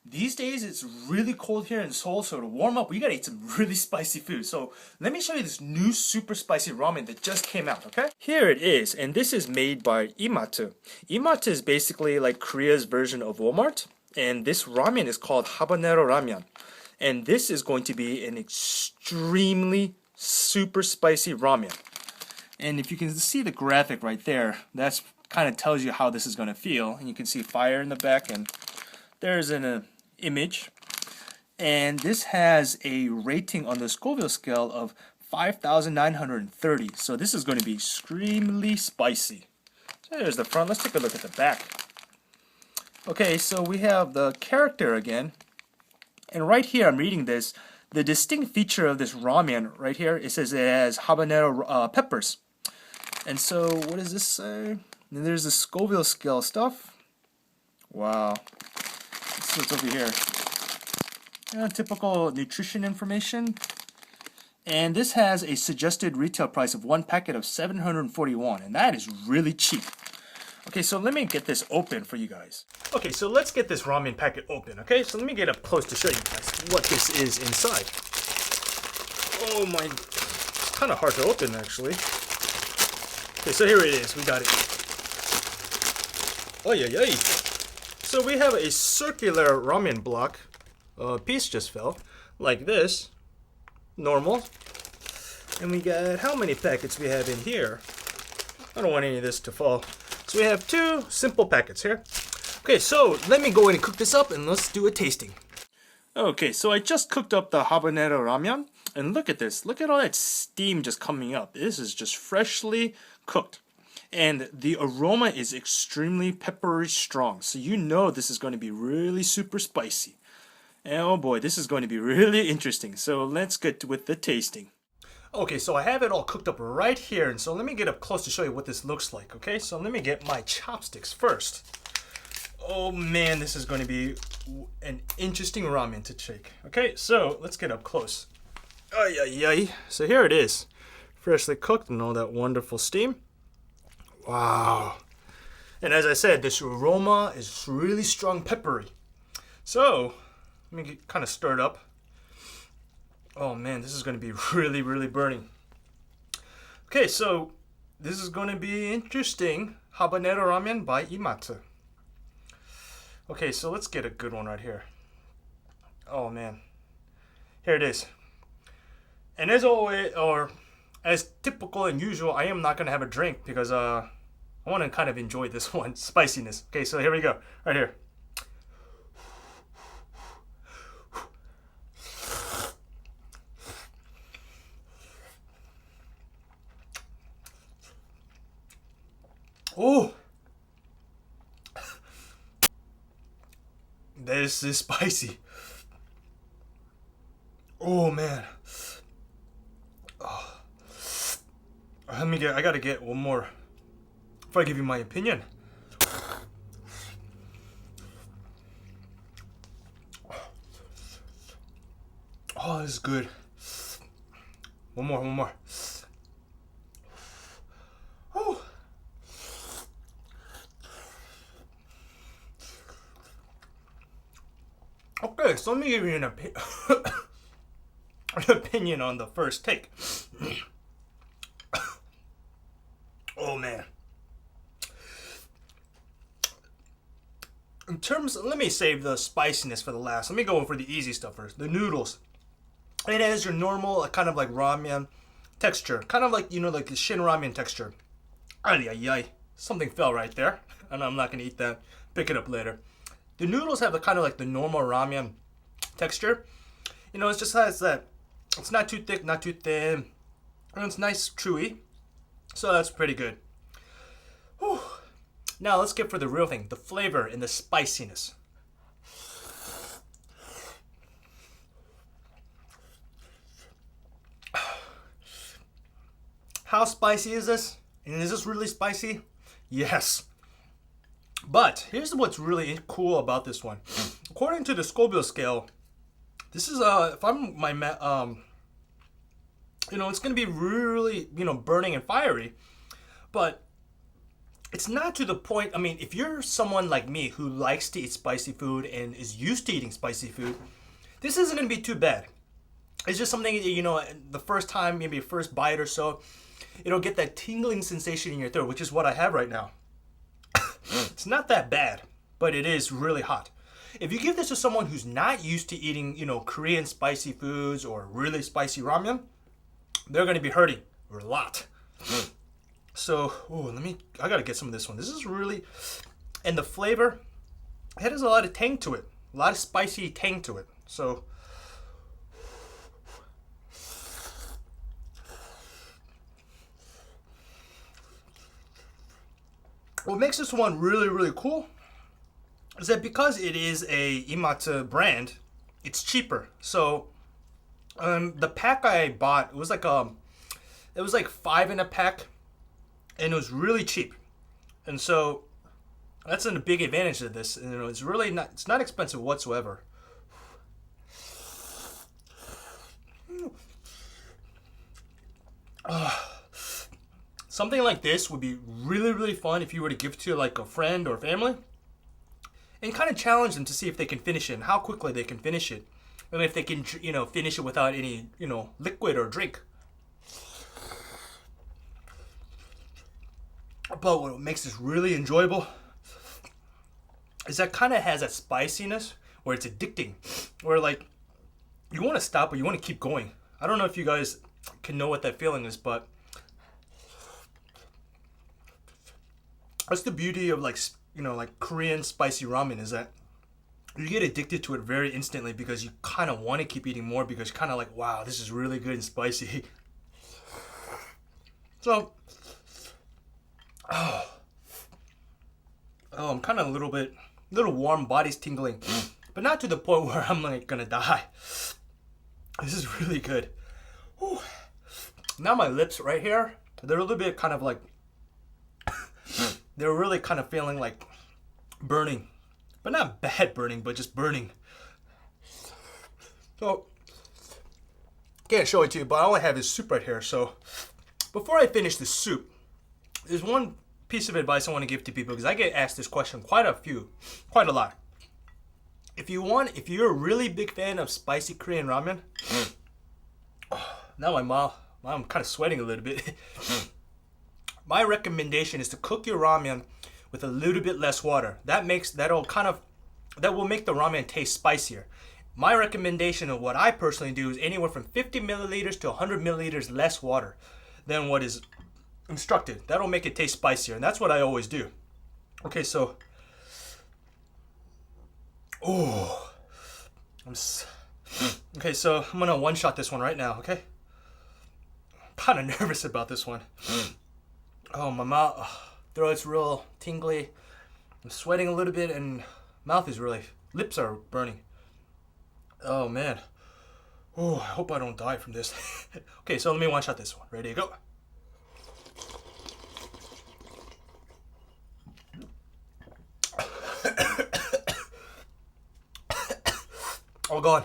These days it's really cold here in Seoul, so to warm up, we gotta eat some really spicy food. So let me show you this new super spicy ramen that just came out, okay? Here it is, and this is made by emart. Emart is basically like Korea's version of Walmart, and this ramen is called Habanero Ramen. And this is going to be an extremely super spicy ramen. And if you can see the graphic right there, that's kind of tells you how this is going to feel. And you can see fire in the back, and there's an image. And this has a rating on the Scoville scale of 5,930. So this is going to be extremely spicy. So there's the front. Let's take a look at the back. Okay, so we have the character again. And right here, I'm reading this. The distinct feature of this ramen right here, it says it has habanero peppers. And so, what does this say? And there's the Scoville scale stuff. Wow. Let's see what's over here. Typical nutrition information. And this has a suggested retail price of one packet of 741, and that is really cheap. Okay, so let me get this open for you guys. Okay, so let's get this ramen packet open, okay? So let me get up close to show you guys what this is inside. Oh my, it's kind of hard to open actually. Okay, so here it is, we got it. Oh yeah. So we have a circular ramen block. A piece just fell, like this, normal. And we got, how many packets we have in here? I don't want any of this to fall. So we have two simple packets here. Okay, so let me go in and cook this up and let's do a tasting. Okay, so I just cooked up the habanero ramen, and look at this. Look at all that steam just coming up. This is just freshly cooked. And the aroma is extremely peppery strong. So you know this is going to be really super spicy. And oh boy, this is going to be really interesting. So let's get with the tasting. Okay, so I have it all cooked up right here, and so let me get up close to show you what this looks like, okay? So let me get my chopsticks first. Oh man, this is going to be an interesting ramen to shake. Okay, so let's get up close. Ay. So here it is, freshly cooked and all that wonderful steam. Wow. And as I said, this aroma is really strong peppery. So let me kind of stir it up. Oh man, this is going to be really burning. Okay, so this is going to be interesting. Habanero Ramen by emart. Okay, so let's get a good one right here. Oh man, here it is. And as always, or as typical and usual, I am not going to have a drink because I want to kind of enjoy this one, spiciness. Okay, so here we go, right here. Oh, this is spicy. Oh man. Oh. I gotta get one more before I give you my opinion. Oh, this is good. One more. Oh. Okay, so let me give you an opinion on the first take. Oh man. Let me save the spiciness for the last. Let me go for the easy stuff first. The noodles. It has your normal kind of like ramen texture. Kind of like, like the shin ramen texture. Ay. Something fell right there. And I'm not going to eat that. Pick it up later. The noodles have the kind of like the normal ramen texture. It just has that. It's not too thick, not too thin. And it's nice, chewy. So that's pretty good. Whew. Now let's get for the real thing, the flavor and the spiciness. How spicy is this? And is this really spicy? Yes. But here's what's really cool about this one. According to the Scoville scale, this is if I'm my it's gonna be really burning and fiery, but it's not to the point. I mean, if you're someone like me who likes to eat spicy food and is used to eating spicy food, this isn't going to be too bad. It's just something, the first time, maybe first bite or so, it'll get that tingling sensation in your throat, which is what I have right now. It's not that bad, but it is really hot. If you give this to someone who's not used to eating, Korean spicy foods or really spicy ramen, they're going to be hurting a lot. So, I got to get some of this one. This is really, and the flavor, it has a lot of tang to it. A lot of spicy tang to it. So, what makes this one really, really cool is that because it is a emart brand, it's cheaper. So the pack I bought, it was like 5 in a pack, and it was really cheap. And so that's a big advantage of this. It's really it's not expensive whatsoever. Something like this would be really, really fun if you were to give it to like a friend or family and kind of challenge them to see if they can finish it and how quickly they can finish it. And if they can, finish it without any, liquid or drink. But what makes this really enjoyable is that kind of has that spiciness where it's addicting. Where like, you want to stop but you want to keep going. I don't know if you guys can know what that feeling is, but that's the beauty of like Korean spicy ramen, is that you get addicted to it very instantly because you kind of want to keep eating more because you're kind of like, wow, this is really good and spicy. So, I'm kind of a little warm, body's tingling, but not to the point where I'm like gonna die. This is really good. Whew. Now my lips right here, they're a little bit kind of like, they're really kind of feeling like burning, but not bad burning, but just burning. So, can't show it to you, but all I have is soup right here. So, before I finish the soup, there's one piece of advice I want to give to people because I get asked this question quite a lot. If you're a really big fan of spicy Korean ramen, now I'm kind of sweating a little bit. My recommendation is to cook your ramen with a little bit less water. That will make the ramen taste spicier. My recommendation of what I personally do is anywhere from 50 milliliters to 100 milliliters less water than what is instructed. That'll make it taste spicier, and that's what I always do. Okay, so okay, so I'm gonna one-shot this one right now. Okay, I'm kind of nervous about this one. Oh, my mouth, throat's real tingly. I'm sweating a little bit, and lips are burning. Oh man. Oh, I hope I don't die from this. Okay, so let me one-shot this one. Ready to go. Oh God.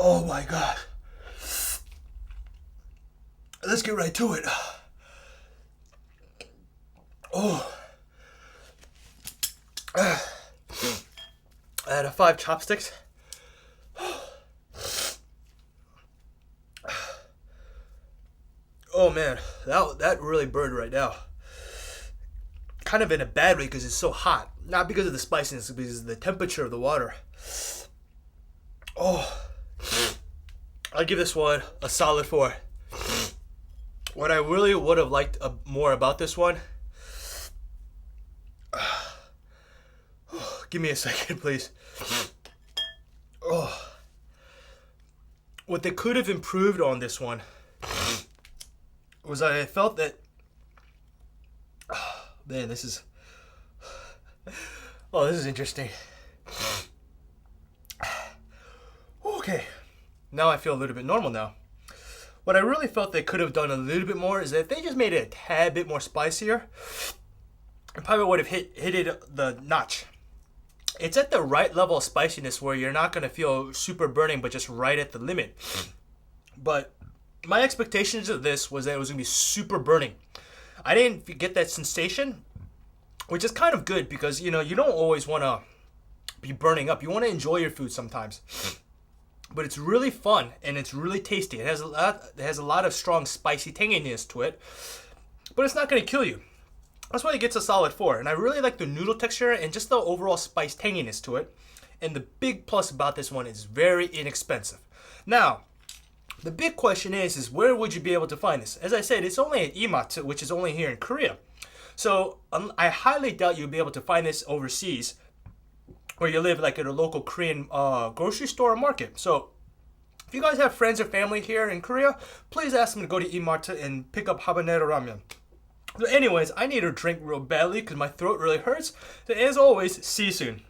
Oh my God. Let's get right to it. Oh. I had 5 chopsticks. Oh man, that really burned right now. Kind of in a bad way because it's so hot. Not because of the spiciness, because of the temperature of the water. Oh. I'll give this one a solid 4. What I really would have liked more about this one. Give me a second, please. Oh. What they could have improved on this one was I felt that, man, this is interesting. Okay, now I feel a little bit normal now. What I really felt they could have done a little bit more is that if they just made it a tad bit more spicier, it probably would have hit it the notch. It's at the right level of spiciness where you're not going to feel super burning, but just right at the limit. But my expectations of this was that it was going to be super burning. I didn't get that sensation, which is kind of good because, you don't always want to be burning up. You want to enjoy your food sometimes. But it's really fun and it's really tasty. It has a lot of strong spicy tanginess to it, but it's not going to kill you. That's why it gets a solid 4. And I really like the noodle texture and just the overall spice tanginess to it. And the big plus about this one is very inexpensive. Now, the big question is where would you be able to find this? As I said, it's only at emart, which is only here in Korea. So I highly doubt you'll be able to find this overseas where you live, like at a local Korean grocery store or market. So if you guys have friends or family here in Korea, please ask them to go to emart and pick up Habanero Ramen. So anyways, I need a drink real badly because my throat really hurts. So as always, see you soon.